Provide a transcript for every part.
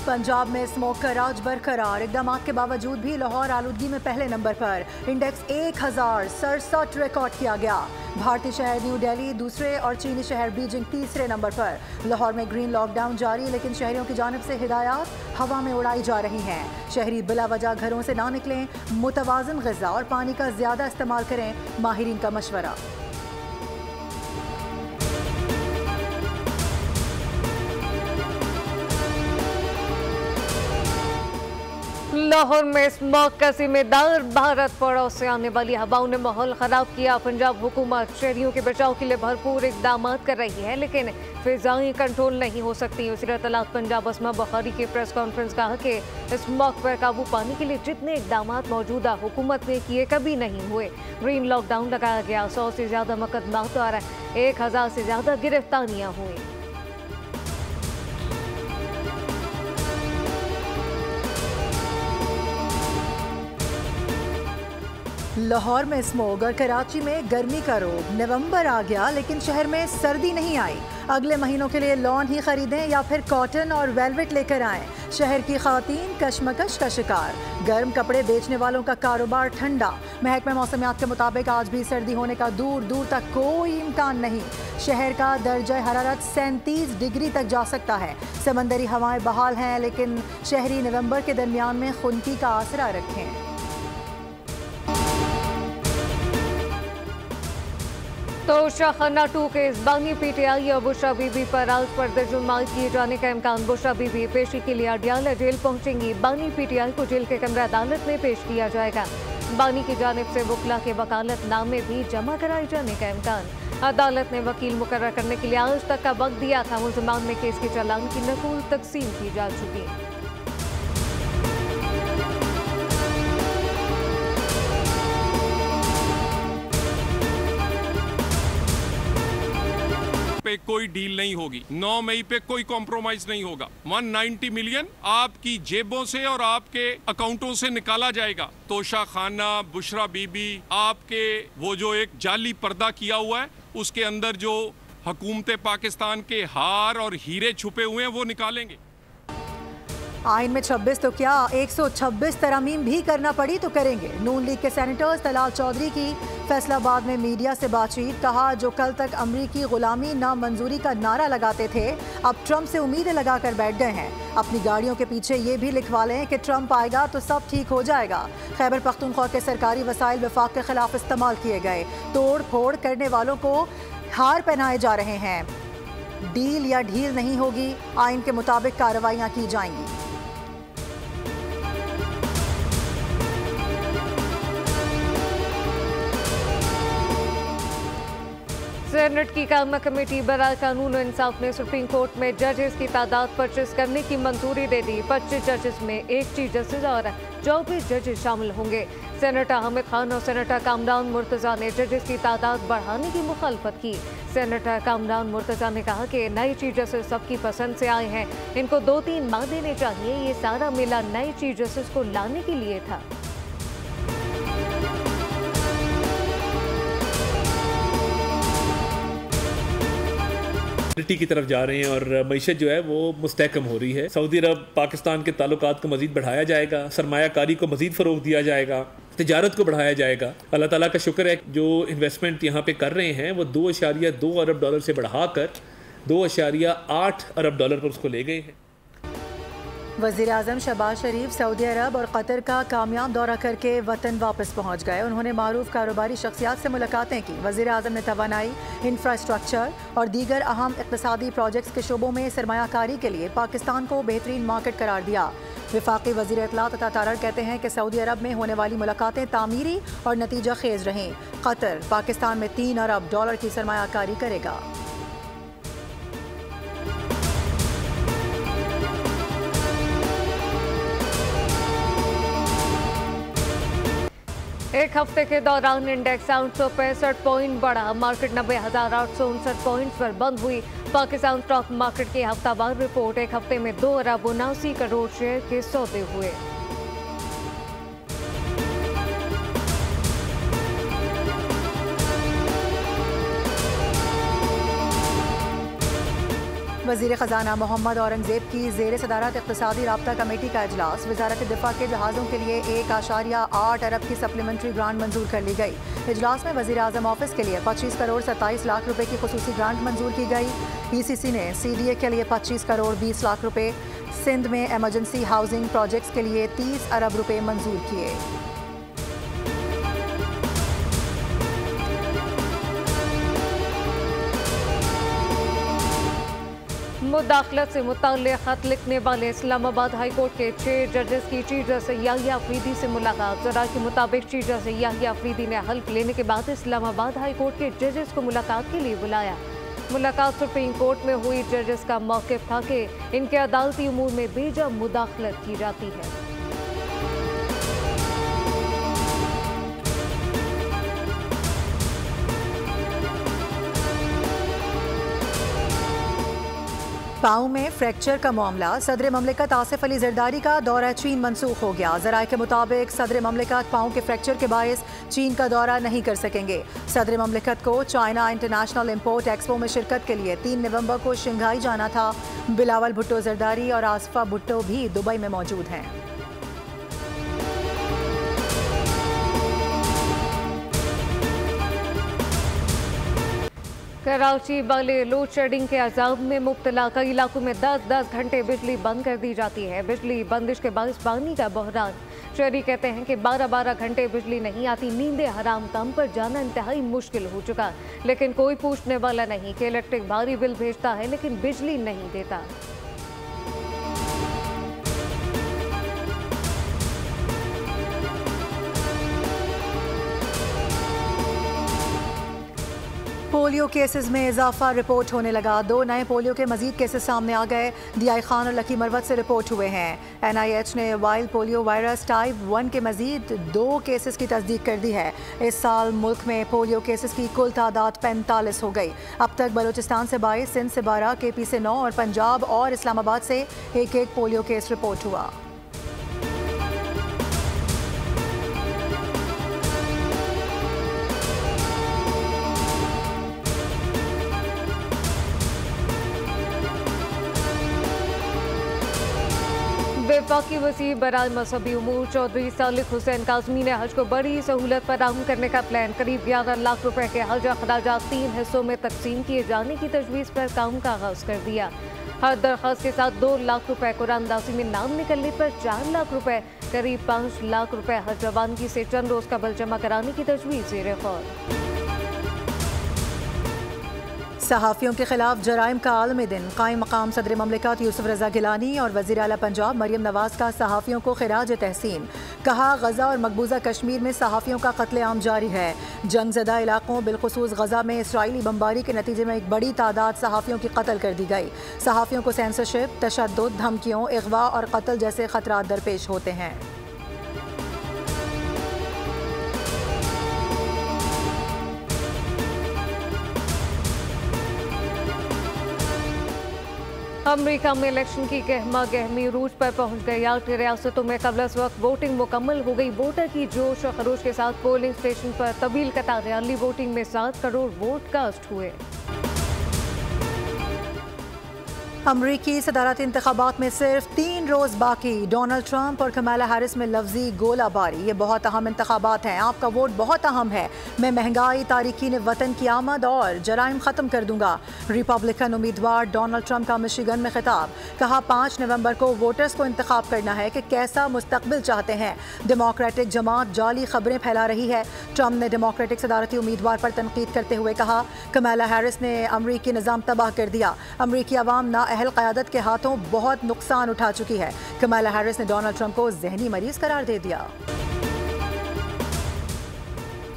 पंजाब में स्मोक का राज बरकरार, इकदाम के बावजूद भी लाहौर आलूदगी में पहले नंबर पर। इंडेक्स 1067 रिकॉर्ड किया गया। भारतीय शहर न्यू दिल्ली दूसरे और चीनी शहर बीजिंग तीसरे नंबर पर। लाहौर में ग्रीन लॉकडाउन जारी, लेकिन शहरियों की जानिब से हिदायत हवा में उड़ाई जा रही हैं। शहरी बिला वजह घरों से ना निकलें, मुतवाज़न ग़िज़ा और पानी का ज़्यादा इस्तेमाल करें, माहिरीन का मशवरा। लाहौर में स्मॉग का जिम्मेदार भारत पड़ोस से आने वाली हवाओं ने माहौल खराब किया। पंजाब हुकूमत शहरियों के बचाव के लिए भरपूर इकदाम कर रही है, लेकिन फिजाएं कंट्रोल नहीं हो सकती। वज़ीर इत्तलात पंजाब अस्मा बुखारी की प्रेस कॉन्फ्रेंस कहा कि स्मॉग पर काबू पाने के लिए जितने इकदाम मौजूदा हुकूमत ने किए कभी नहीं हुए। ग्रीन लॉकडाउन लगाया गया, 100 से ज़्यादा मुकदमात और 1000 से ज़्यादा गिरफ्तारियाँ हुई। लाहौर में स्मोग और कराची में गर्मी का रोग। नवंबर आ गया लेकिन शहर में सर्दी नहीं आई। अगले महीनों के लिए लॉन ही खरीदें या फिर कॉटन और वेलवेट लेकर आएं। शहर की खातीन कशमकश का शिकार। गर्म कपड़े बेचने वालों का कारोबार ठंडा। महकमा मौसमियात के मुताबिक आज भी सर्दी होने का दूर दूर तक कोई इम्कान नहीं। शहर का दर्जा हरारत 37 डिग्री तक जा सकता है। समंदरी हवाएं बहाल हैं, लेकिन शहरी नवंबर के दरमियान में खुनकी का आसरा रखें। तो शाखाना 2 के बानी पीटीआई और बुशरा बीबी पर आज पर्दाजुर्माई किए जाने का इम्कान। बुशरा बीबी पेशी के लिए अडियाला जेल पहुंचेंगी। बानी पीटीआई को जेल के कमरा अदालत में पेश किया जाएगा। बानी की जानिब से वकला के वकालतनामे भी जमा कराए जाने का इम्कान। अदालत ने वकील मुकर्रर करने के लिए आज तक का वक्त दिया था। मुलजमान में केस के चालान की नकूल तकसीम की जा चुकी। पे कोई डील नहीं होगी। 9 मई पे कोई कॉम्प्रोमाइज नहीं होगा। 190 मिलियन आपकी जेबों से और आपके अकाउंटों से निकाला जाएगा। तोशा खाना, बुशरा बीबी, आपके वो जो एक जाली पर्दा किया हुआ है उसके अंदर जो हुकूमत पाकिस्तान के हार और हीरे छुपे हुए हैं वो निकालेंगे। आइन में 26 तो क्या 126 तरमीम भी करना पड़ी तो करेंगे। नून लीग के सेनेटर्स तलाल चौधरी की फैसलाबाद में मीडिया से बातचीत। कहा, जो कल तक अमरीकी गुलामी नामंजूरी का नारा लगाते थे अब ट्रंप से उम्मीदें लगाकर बैठ गए हैं। अपनी गाड़ियों के पीछे ये भी लिखवा लें कि ट्रंप आएगा तो सब ठीक हो जाएगा। खैबर पख्तूनख्वा के सरकारी वसाइल विफाक के खिलाफ इस्तेमाल किए गए। तोड़ फोड़ करने वालों को हार पहनाए जा रहे हैं। डील या ढील नहीं होगी, आइन के मुताबिक कार्रवाइयाँ की जाएंगी। सेनेट की कायमा कमेटी बराए कानून और इंसाफ ने सुप्रीम कोर्ट में जजेस की तादाद 25 करने की मंजूरी दे दी। 25 जजेस में एक चीफ जस्टिस और 24 जजेस शामिल होंगे। सेनेटर हामिद खान और सेनेटर कामरान मुर्तज़ा ने जजेस की तादाद बढ़ाने की मुखालफत की। सेनेटर कामरान मुर्तज़ा ने कहा कि नए चीफ जस्टिस सबकी पसंद से आए हैं, इनको 2-3 माह देने चाहिए। ये सारा मेला नए चीफ जस्टिस को लाने के लिए था। की तरफ जा रहे हैं और मईशत जो है वो मुस्तहकम हो रही है। सऊदी अरब पाकिस्तान के ताल्लुकात को मजीद बढ़ाया जाएगा, सरमायाकारी को मजीद फ़रोग दिया जाएगा, तिजारत को बढ़ाया जाएगा। अल्लाह ताला का शुक्र है जो इन्वेस्टमेंट यहाँ पे कर रहे हैं वो 2.2 अरब डॉलर से बढ़ाकर 2.8 अरब डॉलर पर उसको ले गए हैं। वज़ीर आज़म शहबाज शरीफ सऊदी अरब और कतर का कामयाब दौरा करके वतन वापस पहुँच गए। उन्होंने मारूफ कारोबारी शख्सियात से मुलाकातें की। वज़ीर आज़म ने तवानाई, इंफ्रास्ट्रक्चर और दीगर अहम इक़्तिसादी प्रोजेक्ट्स के शोबों में सरमायाकारी के लिए पाकिस्तान को बेहतरीन मार्केट करार दिया। वफाकी वज़ीर इत्तलात अता तारड़ कहते हैं कि सऊदी अरब में होने वाली मुलाकातें तामीरी और नतीजा खेज रहें। कतर पाकिस्तान में 3 अरब डॉलर की सरमायाकारी करेगा। एक हफ्ते के दौरान इंडेक्स 865 पॉइंट बढ़ा। मार्केट 90,859 पॉइंट्स पर बंद हुई। पाकिस्तान स्टॉक मार्केट की हफ्तावार रिपोर्ट। एक हफ्ते में 2 अरब 79 करोड़ शेयर के सौदे हुए। वज़ीर ख़जाना मोहम्मद औरंगज़ेब की ज़ेर सदारत इक़्तिसादी राब्ता कमेटी का इजलास। वज़ारत दिफ़ा के जहाज़ों के लिए 1.8 अरब की सप्लीमेंट्री ग्रांट मंजूर कर ली गई। इजलास में वज़ीर आज़म ऑफिस के लिए 25 करोड़ 27 लाख रुपए की खुसूसी ग्रांट मंजूर की गई। ECC ने CDA के लिए 25 करोड़ 20 लाख रुपए, सिंध में एमरजेंसी हाउसिंग प्रोजेक्ट्स के लिए 30 अरब रुपए मंजूर किए। मुदाखलत से मुताल्लिक़ खत लिखने वाले इस्लामाबाद हाई कोर्ट के 6 जजेस की चीफ जस्टिस याहिया अफरीदी से मुलाकात। ज़रा के मुताबिक चीफ जस्टिस याहिया अफरीदी ने हल्फ लेने के बाद इस्लामाबाद हाई कोर्ट के जजेस को मुलाकात के लिए बुलाया। मुलाकात सुप्रीम कोर्ट में हुई। जजेस का मौक़िफ़ था कि इनके अदालती उमूर में बेजा मुदाखलत की जाती है। पाँव में फ्रैक्चर का मामला। सदर ममलिकत आसिफ अली जरदारी का दौरा चीन मनसूख हो गया। ज़राए के मुताबिक सदर ममलिकत पाँव के फ्रैक्चर के बायस चीन का दौरा नहीं कर सकेंगे। सदर ममलिकत को चाइना इंटरनेशनल इम्पोर्ट एक्सपो में शिरकत के लिए 3 नवंबर को शंघाई जाना था। बिलावल भुट्टो जरदारी और आसफा भुट्टो भी दुबई में मौजूद हैं। कराची वाले लोड शेडिंग के अजाब में मुब्तला। कई इलाकों में 10-10 घंटे बिजली बंद कर दी जाती है। बिजली बंदिश के बायस पानी का बहरान। शहरी कहते हैं कि 12-12 घंटे बिजली नहीं आती। नींदें हराम काम पर जाना इंतहाई मुश्किल हो चुका, लेकिन कोई पूछने वाला नहीं कि इलेक्ट्रिक भारी बिल भेजता है लेकिन बिजली नहीं देता। पोलियो केसेस में इजाफा रिपोर्ट होने लगा। 2 नए पोलियो के मजीद केसेस सामने आ गए। DI खान और लकी मरवत से रिपोर्ट हुए हैं। NIH ने वाइल्ड पोलियो वायरस टाइप 1 के मजीद 2 केसेस की तस्दीक कर दी है। इस साल मुल्क में पोलियो केसेस की कुल तादाद 45 हो गई। अब तक बलूचिस्तान से 22, सिंध से 12, KP से 9 और पंजाब और इस्लामाबाद से एक पोलियो केस रिपोर्ट हुआ। वफाकी वज़ीर बराए मजहबी उमूर चौधरी सालिक हुसैन काज़मी ने हज को बड़ी सहूलत फराहम करने का प्लान। करीब 11 लाख रुपए के हज अखराजात 3 हिस्सों में तकसीम किए जाने की तजवीज़ पर काम का आगाज़ कर दिया। हर दरख्वास्त के साथ 2 लाख रुपए, कुरानदासी में नाम निकलने पर 4 लाख रुपए, करीब 5 लाख रुपए हज रवानगी से चंद रोज़ कबल जमा कराने की तजवीज़ ज़ेर गौर। सहाफ़ियों के खिलाफ जराइम का आलमी दिन। कायम मकाम सदर ममलिकत यूसुफ रज़ा गिलानी और वज़ीर आला पंजाब मरियम नवाज़ का सहाफ़ियों को खिराज तहसीन। कहा, गज़ा और मकबूजा कश्मीर में सहाफ़ियों का कत्लेआम जारी है। जंगज़दा इलाकों बिलखुसूस गज़ा में इसराइली बमबारी के नतीजे में एक बड़ी तादाद सहाफ़ियों की कत्ल कर दी गई। सहाफ़ियों को सेंसरशिप, तशद्दुद, धमकियों, अगवा और कत्ल जैसे खतरात दरपेश होते हैं। अमेरिका में इलेक्शन की गहमा गहमी रूज पर पहुंच गई। 8 रियासतों में कबल वक्त वोटिंग मुकम्मल हो गई। वोटर की जोश और खरोश के साथ पोलिंग स्टेशन पर तवील कतारें। अर्ली वोटिंग में 7 करोड़ वोट कास्ट हुए। अमरीकी सदारती इंतखाबात में सिर्फ 3 रोज़ बाकी। डोनाल्ड ट्रंप और कमाला हैरिस में लफ्जी गोलाबारी। ये बहुत अहम इंतखाबात हैं। आपका वोट बहुत अहम है। मैं महंगाई, तारीकीन वतन की आमद और जराइम ख़त्म कर दूंगा। रिपब्लिकन उम्मीदवार डोनाल्ड ट्रंप का मिशिगन में खिताब। कहा, 5 नवंबर को वोटर्स को इंतखाब करना है कि कैसा मुस्तकबिल चाहते हैं। डेमोक्रेटिक जमात जाली खबरें फैला रही है। ट्रंप ने डेमोक्रेटिक सदारती उम्मीदवार पर तनकीद करते हुए कहा, कमाला हैरिस ने अमरीकी निज़ाम तबाह कर दिया। अमरीकी अवाम ना अहल क़यादत के हाथों बहुत नुकसान उठा चुकी है। कमाला हैरिस ने डोनाल्ड ट्रंप को ज़हनी मरीज करार दे दिया।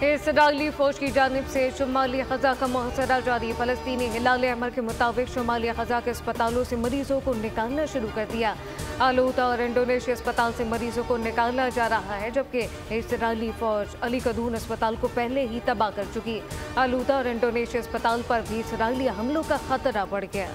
इसराइली फौज की जानिब से शुमाली ग़ज़ा का मुहसरा जारी। फ़लस्तीनी हिलाल अहमर के मुताबिक शुमाली ग़ज़ा के अस्पतालों से मरीजों को निकालना शुरू कर दिया। आलूता और इंडोनेशिया अस्पताल से मरीजों को निकाला जा रहा है, जबकि इसराइली फौज अली कदून अस्पताल को पहले ही तबाह कर चुकी। आलूता और इंडोनेशिया अस्पताल पर भी इसराइली हमलों का खतरा बढ़ गया।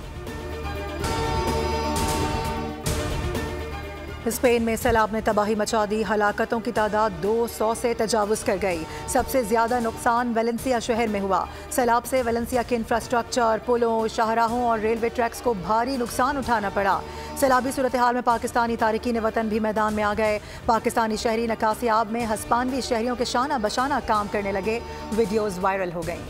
स्पेन में सैलाब ने तबाही मचा दी। हलाकतों की तादाद 200 से तजावुज कर गई। सबसे ज्यादा नुकसान वेलेंसिया शहर में हुआ। सैलाब से वेलेंसिया के इंफ्रास्ट्रक्चर, पुलों, शाहराहों और रेलवे ट्रैक्स को भारी नुकसान उठाना पड़ा। सैलाबी सूरत हाल में पाकिस्तानी तारिकीन वतन भी मैदान में आ गए। पाकिस्तानी शहरी नकासियाब में हस्पानवी शहरियों के शाना बशाना काम करने लगे। वीडियोज वायरल हो गई।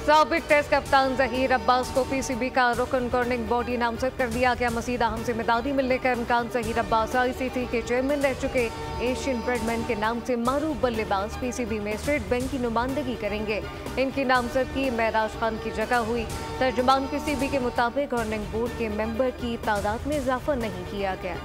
साबिक टेस्ट कप्तान जहीर अब्बास को पीसीबी का रुकन गवर्निंग बॉडी नामजद कर दिया गया। मजीद अहम जिम्मेदारी मिलने का इम्कान। जहीर अब्बास आईसीसी के चेयरमैन रह चुके एशियन ब्रेडमैन के नाम से मारूफ बल्लेबाज पीसीबी में स्टेट बैंक की नुमाइंदगी करेंगे। इनकी नामजदगी महराज खान की जगह हुई। तर्जुमान पीसीबी के मुताबिक गवर्निंग बोर्ड के मेंबर की तादाद में इजाफा नहीं किया गया।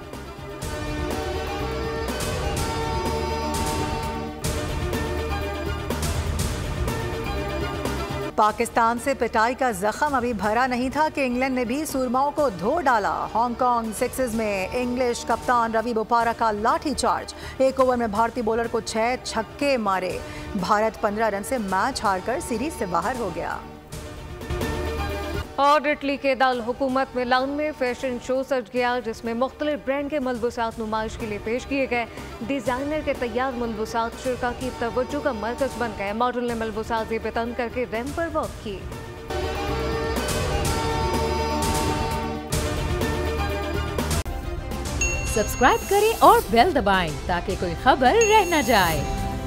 पाकिस्तान से पिटाई का जख्म अभी भरा नहीं था कि इंग्लैंड ने भी सूरमाओं को धो डाला। हांगकांग सिक्सेस में इंग्लिश कप्तान रवि बोपारा का लाठी चार्ज। एक ओवर में भारतीय बॉलर को 6 छक्के मारे। भारत 15 रन से मैच हारकर सीरीज से बाहर हो गया। और इटली के दाल हुकूमत मिलान में फैशन शो सज गया, जिसमें मुख्तलिफ ब्रांड के मलबूसात नुमाइश के लिए पेश किए गए। डिजाइनर के तैयार मलबूसात शुरा की तवज्जो का मरकज बन गए। मॉडल ने मलबूसात बेतन करके रैंप पर वॉक की। सब्सक्राइब करें और बेल दबाएं ताकि कोई खबर रह न जाए।